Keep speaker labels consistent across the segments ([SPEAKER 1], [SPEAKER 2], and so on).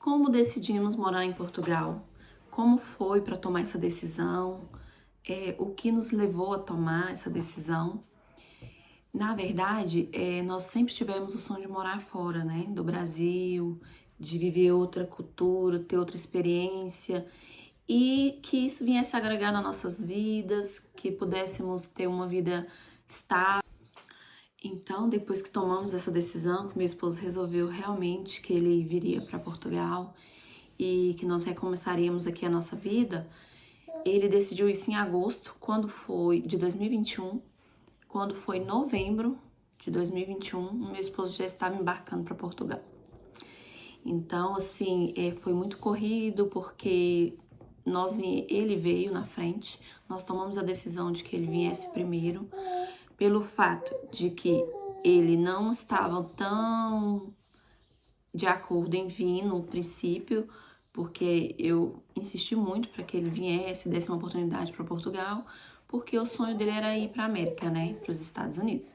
[SPEAKER 1] Como decidimos morar em Portugal? Como foi para tomar essa decisão? O que nos levou a tomar essa decisão? Na verdade, nós sempre tivemos o sonho de morar fora, né? Do Brasil, de viver outra cultura, ter outra experiência e que isso viesse agregar nas nossas vidas, que pudéssemos ter uma vida estável. Então, depois que tomamos essa decisão, que meu esposo resolveu realmente que ele viria para Portugal e que nós recomeçaríamos aqui a nossa vida, ele decidiu isso em agosto, quando foi de 2021, quando foi novembro de 2021, meu esposo já estava embarcando para Portugal. Então, assim, foi muito corrido porque ele veio na frente, nós tomamos a decisão de que ele viesse primeiro, pelo fato de que ele não estava tão de acordo em vir no princípio, porque eu insisti muito para que ele viesse, desse uma oportunidade para Portugal, porque o sonho dele era ir para a América, né, para os Estados Unidos.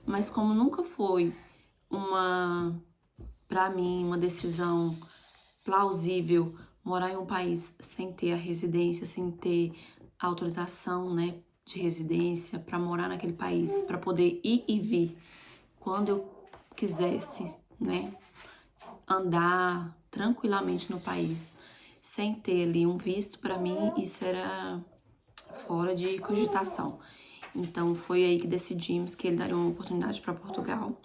[SPEAKER 1] Mas como nunca foi para mim, uma decisão plausível morar em um país sem ter a residência, sem ter a autorização, né, de residência para morar naquele país, para poder ir e vir quando eu quisesse, né, andar tranquilamente no país, sem ter ali um visto, para mim isso era fora de cogitação. Então foi aí que decidimos que ele daria uma oportunidade para Portugal.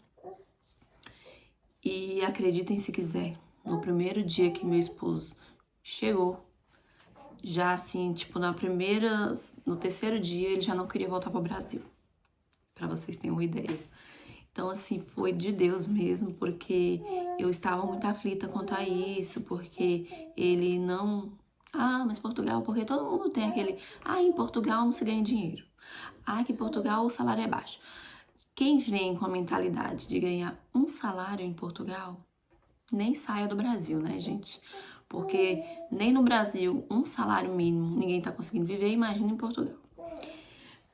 [SPEAKER 1] E acreditem se quiser, no primeiro dia que meu esposo chegou, já assim, tipo, no terceiro dia ele já não queria voltar para o Brasil, para vocês terem uma ideia. Então, assim, foi de Deus mesmo, porque eu estava muito aflita quanto a isso, porque ele não... Ah, mas Portugal, porque todo mundo tem aquele... Ah, em Portugal não se ganha dinheiro. Ah, que em Portugal o salário é baixo. Quem vem com a mentalidade de ganhar um salário em Portugal, nem saia do Brasil, né, gente? Porque nem no Brasil, um salário mínimo, ninguém tá conseguindo viver, imagina em Portugal.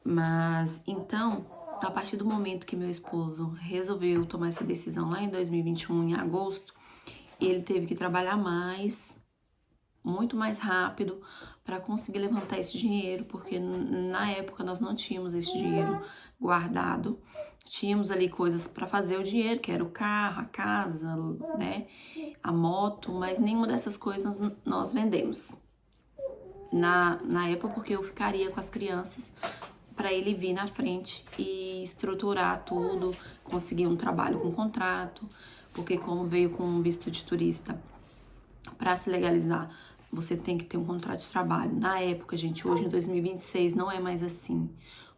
[SPEAKER 1] Mas, então, a partir do momento que meu esposo resolveu tomar essa decisão lá em 2021, em agosto, ele teve que trabalhar mais, muito mais rápido, para conseguir levantar esse dinheiro, porque na época nós não tínhamos esse dinheiro guardado. Tínhamos ali coisas para fazer o dinheiro, que era o carro, a casa, né, a moto, mas nenhuma dessas coisas nós vendemos. Na época, porque eu ficaria com as crianças para ele vir na frente e estruturar tudo, conseguir um trabalho com contrato, porque como veio com um visto de turista, para se legalizar, você tem que ter um contrato de trabalho. Na época, gente, hoje em 2026 não é mais assim.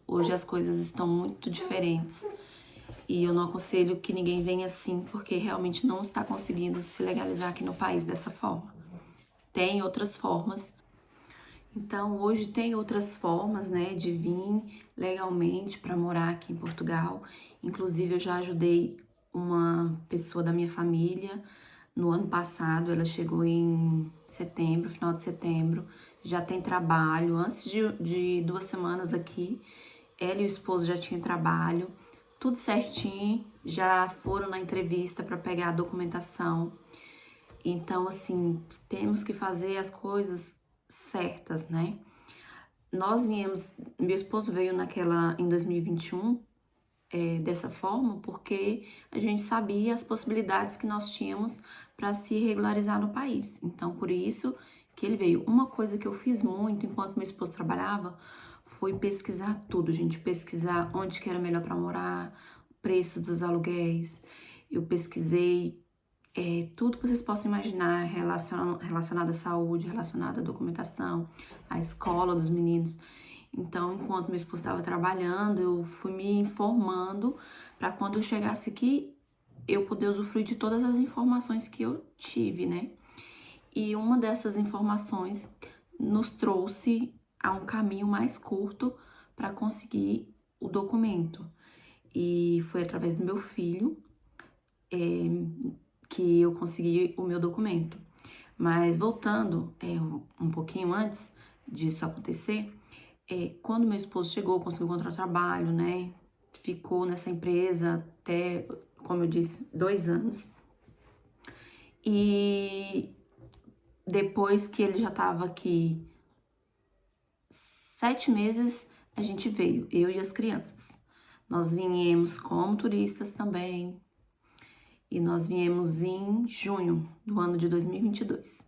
[SPEAKER 1] Hoje as coisas estão muito diferentes. E eu não aconselho que ninguém venha assim, porque realmente não está conseguindo se legalizar aqui no país dessa forma. Tem outras formas. Então, hoje tem outras formas, né, de vir legalmente para morar aqui em Portugal. Inclusive, eu já ajudei uma pessoa da minha família no ano passado. Ela chegou em setembro, final de setembro. Já tem trabalho. Antes de 2 semanas aqui, ela e o esposo já tinham trabalho. Tudo certinho. Já foram na entrevista para pegar a documentação. Então, assim, temos que fazer as coisas certas, né? Meu esposo veio em 2021, dessa forma, porque a gente sabia as possibilidades que nós tínhamos para se regularizar no país. Então, por isso que ele veio. Uma coisa que eu fiz muito enquanto meu esposo trabalhava foi pesquisar tudo, gente. Pesquisar onde que era melhor para morar, preço dos aluguéis. Eu pesquisei tudo que vocês possam imaginar relacionado à saúde, relacionado à documentação, à escola dos meninos. Então, enquanto meu esposo estava trabalhando, eu fui me informando para quando eu chegasse aqui, eu poder usufruir de todas as informações que eu tive, né? E uma dessas informações nos trouxe a um caminho mais curto para conseguir o documento. E foi através do meu filho, que eu consegui o meu documento. Mas voltando um pouquinho antes disso acontecer, quando meu esposo chegou, conseguiu encontrar trabalho, né? Ficou nessa empresa até, como eu disse, 2 anos. E depois que ele já tava aqui 7 meses, a gente veio, eu e as crianças. Nós viemos como turistas também, e nós viemos em junho do ano de 2022.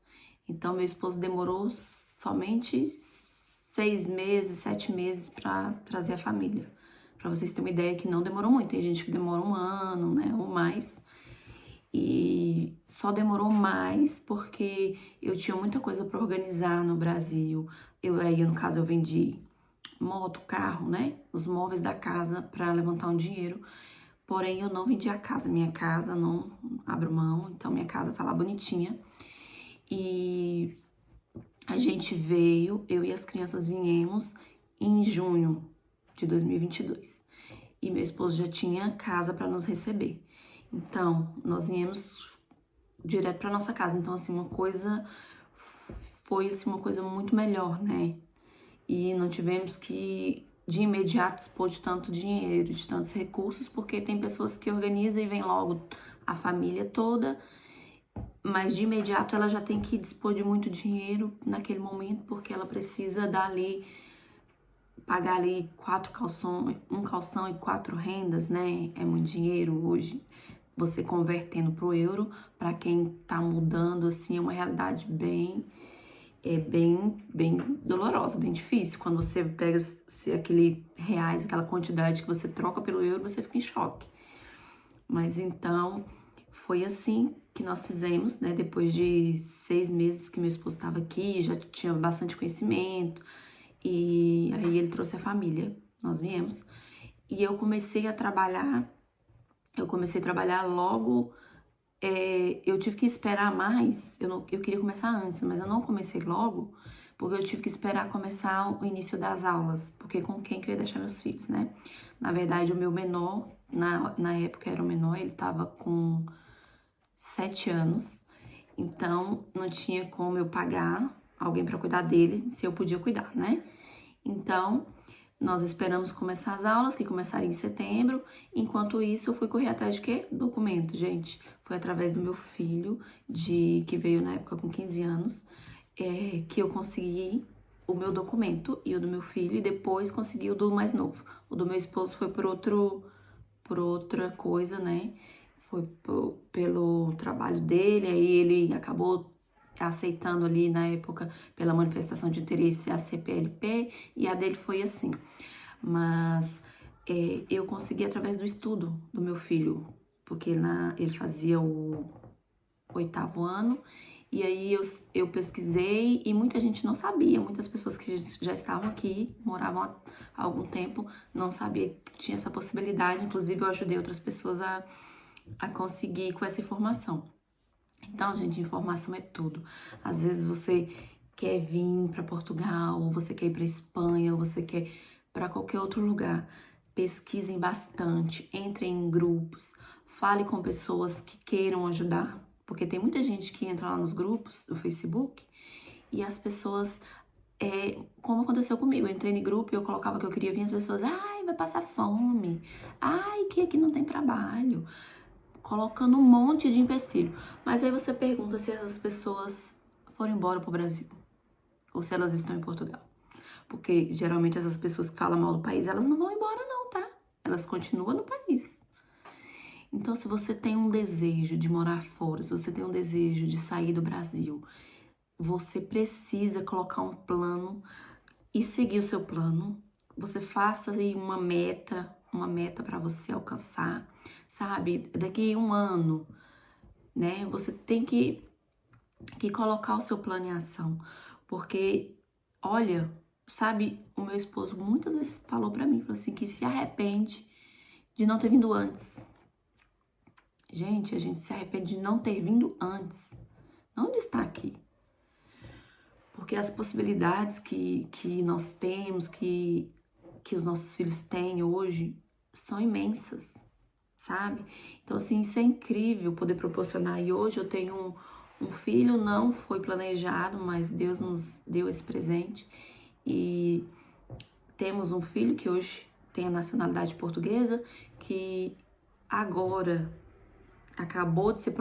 [SPEAKER 1] Então, meu esposo demorou somente 6 meses, 7 meses para trazer a família. Para vocês terem uma ideia que não demorou muito. Tem gente que demora um ano, né, ou mais. E só demorou mais porque eu tinha muita coisa para organizar no Brasil. Aí, no caso, eu vendi moto, carro, né, os móveis da casa para levantar um dinheiro. Porém, eu não vendi a casa. Minha casa não abro mão, então minha casa tá lá bonitinha. E a gente veio, eu e as crianças viemos em junho de 2022. E meu esposo já tinha casa para nos receber. Então, nós viemos direto para nossa casa. Então, assim, foi assim uma coisa muito melhor, né? E não tivemos que de imediato dispor de tanto dinheiro, de tantos recursos, porque tem pessoas que organizam e vem logo a família toda, mas de imediato ela já tem que dispor de muito dinheiro naquele momento, porque ela precisa pagar ali 4 calções, um calção e 4 rendas, né? É muito dinheiro hoje. Você convertendo pro euro, para quem tá mudando, assim, é uma realidade bem dolorosa, bem difícil. Quando você pega aquele reais, aquela quantidade que você troca pelo euro, você fica em choque. Mas então, foi assim que nós fizemos, né? Depois de 6 meses que meu esposo estava aqui, já tinha bastante conhecimento, e aí ele trouxe a família, nós viemos. E eu comecei a trabalhar logo. Eu tive que esperar mais, eu queria começar antes, mas eu não comecei logo, porque eu tive que esperar começar o início das aulas, porque com quem que eu ia deixar meus filhos, né? Na verdade, o meu menor, na época era o menor, ele tava com 7 anos, então não tinha como eu pagar alguém para cuidar dele, se eu podia cuidar, né? Então, nós esperamos começar as aulas, que começariam em setembro. Enquanto isso, eu fui correr atrás de quê? Documento, gente. Foi através do meu filho, que veio na época com 15 anos, que eu consegui o meu documento e o do meu filho, e depois consegui o do mais novo. O do meu esposo foi por outra coisa, né? Foi pelo trabalho dele, aí ele acabou aceitando ali na época pela manifestação de interesse a CPLP, e a dele foi assim. Mas eu consegui através do estudo do meu filho, porque ele fazia o 8º ano, e aí eu pesquisei e muita gente não sabia, muitas pessoas que já estavam aqui, moravam há algum tempo, não sabia que tinha essa possibilidade, inclusive eu ajudei outras pessoas a conseguir com essa informação. Então, gente, informação é tudo. Às vezes você quer vir para Portugal, ou você quer ir para Espanha, ou você quer para qualquer outro lugar. Pesquisem bastante, entrem em grupos, fale com pessoas que queiram ajudar, porque tem muita gente que entra lá nos grupos do Facebook e as pessoas, como aconteceu comigo, eu entrei em grupo e eu colocava que eu queria vir, as pessoas, ai, vai passar fome, ai, que aqui não tem trabalho, colocando um monte de empecilho. Mas aí você pergunta se essas pessoas foram embora pro Brasil ou se elas estão em Portugal. Porque geralmente essas pessoas que falam mal do país, elas não vão embora não, tá? Elas continuam no país. Então, se você tem um desejo de morar fora, se você tem um desejo de sair do Brasil, você precisa colocar um plano e seguir o seu plano. Você faça aí uma meta para você alcançar, sabe? Daqui a um ano, né? Você tem que colocar o seu plano em ação, porque, olha, sabe, o meu esposo muitas vezes falou pra mim, falou assim, que se arrepende de não ter vindo antes. Gente, a gente se arrepende de não ter vindo antes, não de estar aqui. Porque as possibilidades que nós temos, que os nossos filhos têm hoje, são imensas, sabe? Então, assim, isso é incrível poder proporcionar. E hoje eu tenho um filho, não foi planejado, mas Deus nos deu esse presente. E temos um filho que hoje tem a nacionalidade portuguesa, que agora acabou de ser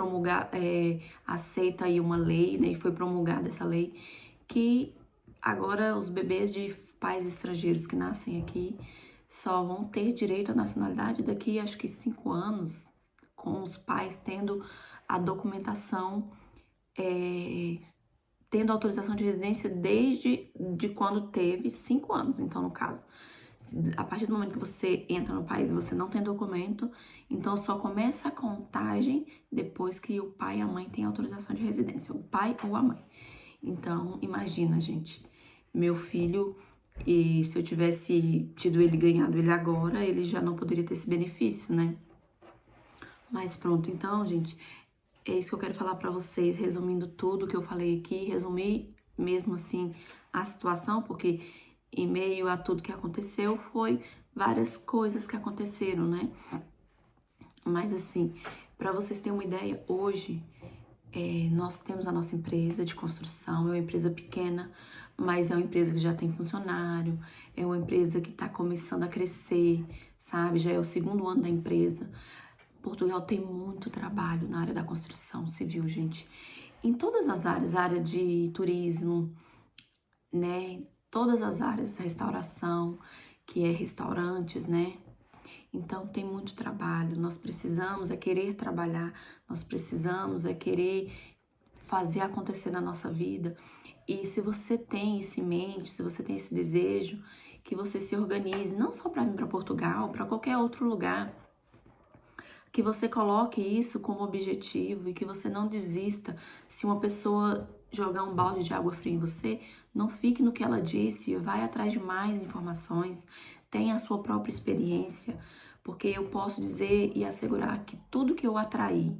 [SPEAKER 1] aceita aí uma lei, né, e foi promulgada essa lei, que agora os bebês de pais estrangeiros que nascem aqui só vão ter direito à nacionalidade daqui, acho que 5 anos, com os pais tendo a documentação, tendo autorização de residência desde quando teve 5 anos, então no caso. A partir do momento que você entra no país e você não tem documento, então só começa a contagem depois que o pai e a mãe têm autorização de residência, o pai ou a mãe. Então, imagina, gente, meu filho, e se eu tivesse tido ele, ganhado ele agora, ele já não poderia ter esse benefício, né? Mas pronto, então, gente, é isso que eu quero falar pra vocês, resumindo tudo que eu falei aqui, resumir mesmo assim a situação, porque em meio a tudo que aconteceu, foi várias coisas que aconteceram, né? Mas assim, para vocês terem uma ideia, hoje nós temos a nossa empresa de construção, é uma empresa pequena, mas é uma empresa que já tem funcionário, é uma empresa que está começando a crescer, sabe? Já é o 2º ano da empresa. Portugal tem muito trabalho na área da construção civil, gente. Em todas as áreas, área de turismo, né? Todas as áreas, restauração, que é restaurantes, né? Então tem muito trabalho. Nós precisamos querer trabalhar, nós precisamos querer fazer acontecer na nossa vida. E se você tem isso em mente, se você tem esse desejo, que você se organize, não só para vir para Portugal, para qualquer outro lugar. Que você coloque isso como objetivo e que você não desista. Se uma pessoa jogar um balde de água fria em você, não fique no que ela disse, vai atrás de mais informações, tenha a sua própria experiência, porque eu posso dizer e assegurar que tudo que eu atraí,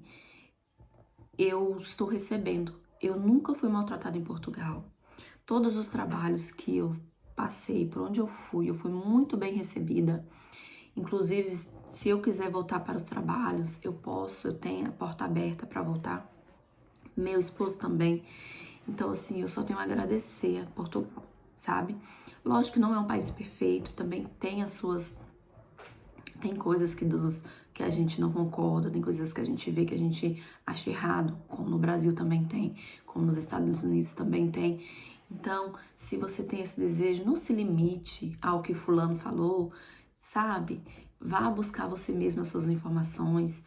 [SPEAKER 1] eu estou recebendo. Eu nunca fui maltratada em Portugal. Todos os trabalhos que eu passei, por onde eu fui muito bem recebida. Inclusive, se eu quiser voltar para os trabalhos, eu posso, eu tenho a porta aberta para voltar. Meu esposo também. Então, assim, eu só tenho a agradecer a Portugal, sabe? Lógico que não é um país perfeito, também tem as suas... Tem coisas que a gente não concorda, tem coisas que a gente vê que a gente acha errado, como no Brasil também tem, como nos Estados Unidos também tem. Então, se você tem esse desejo, não se limite ao que fulano falou, sabe? Vá buscar você mesma as suas informações.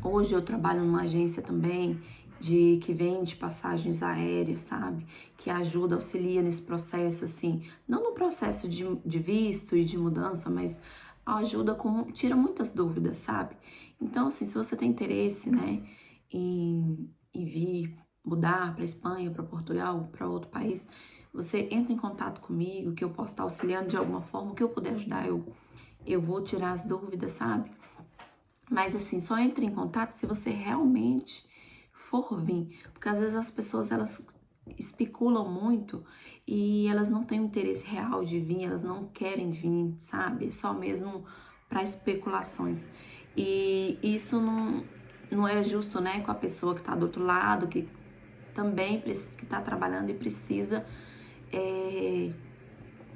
[SPEAKER 1] Hoje eu trabalho numa agência também que vende passagens aéreas, sabe? Que ajuda, auxilia nesse processo, assim, não no processo de visto e de mudança, mas ajuda tira muitas dúvidas, sabe? Então, assim, se você tem interesse, né, em vir mudar para Espanha, para Portugal, para outro país, você entra em contato comigo, que eu posso estar auxiliando de alguma forma, o que eu puder ajudar, eu vou tirar as dúvidas, sabe? Mas assim, só entre em contato se você realmente for vir, porque às vezes as pessoas, elas especulam muito e elas não têm um interesse real de vir, elas não querem vir, sabe? É só mesmo para especulações. E isso não é justo, né, com a pessoa que tá do outro lado, que também que tá trabalhando e precisa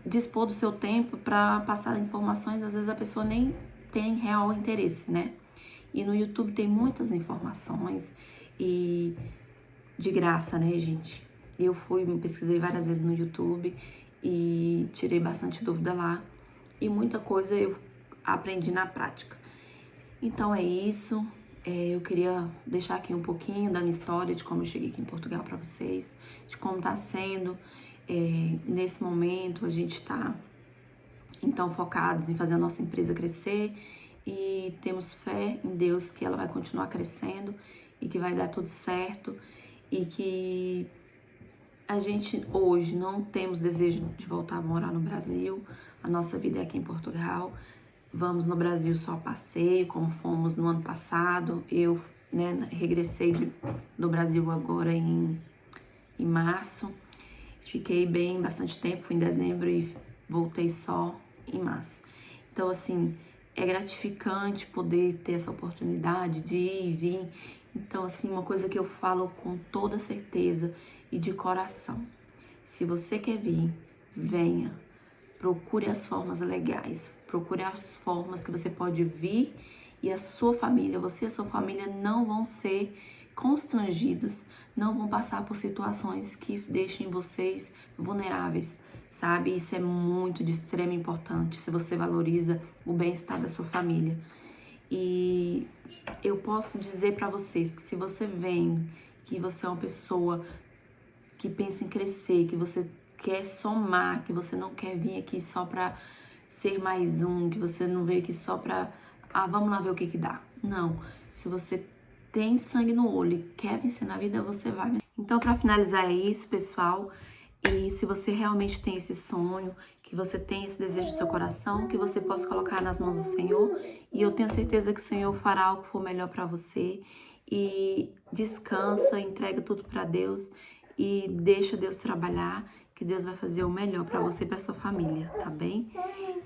[SPEAKER 1] dispor do seu tempo para passar informações, às vezes a pessoa nem tem real interesse, né? E no YouTube tem muitas informações e de graça, né, gente? Eu pesquisei várias vezes no YouTube e tirei bastante dúvida lá e muita coisa eu aprendi na prática. Então é isso. Eu queria deixar aqui um pouquinho da minha história, de como eu cheguei aqui em Portugal para vocês, de como tá sendo. Nesse momento a gente tá então focados em fazer a nossa empresa crescer e temos fé em Deus que ela vai continuar crescendo e que vai dar tudo certo e que a gente hoje não temos desejo de voltar a morar no Brasil, a nossa vida é aqui em Portugal. Vamos no Brasil só a passeio, como fomos no ano passado. Eu, né, regressei do Brasil agora em março. Fiquei bastante tempo, fui em dezembro e voltei só em março. Então, assim, é gratificante poder ter essa oportunidade de ir e vir. Então, assim, uma coisa que eu falo com toda certeza e de coração. Se você quer vir, venha. Procure as formas legais, procure as formas que você pode vir e a sua família, você e a sua família não vão ser constrangidos, não vão passar por situações que deixem vocês vulneráveis, sabe? Isso é muito de extrema importância se você valoriza o bem-estar da sua família. E eu posso dizer para vocês que se você vem, que você é uma pessoa que pensa em crescer, que você quer somar, que você não quer vir aqui só para ser mais um, que você não veio aqui só para, vamos lá ver o que dá. Não, se você tem sangue no olho e quer vencer na vida, você vai. Então, para finalizar é isso, pessoal. E se você realmente tem esse sonho, que você tem esse desejo no seu coração, que você possa colocar nas mãos do Senhor. E eu tenho certeza que o Senhor fará o que for melhor para você. E descansa, entrega tudo para Deus e deixa Deus trabalhar, que Deus vai fazer o melhor para você e para sua família, tá bem?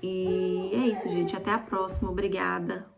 [SPEAKER 1] E é isso, gente. Até a próxima. Obrigada.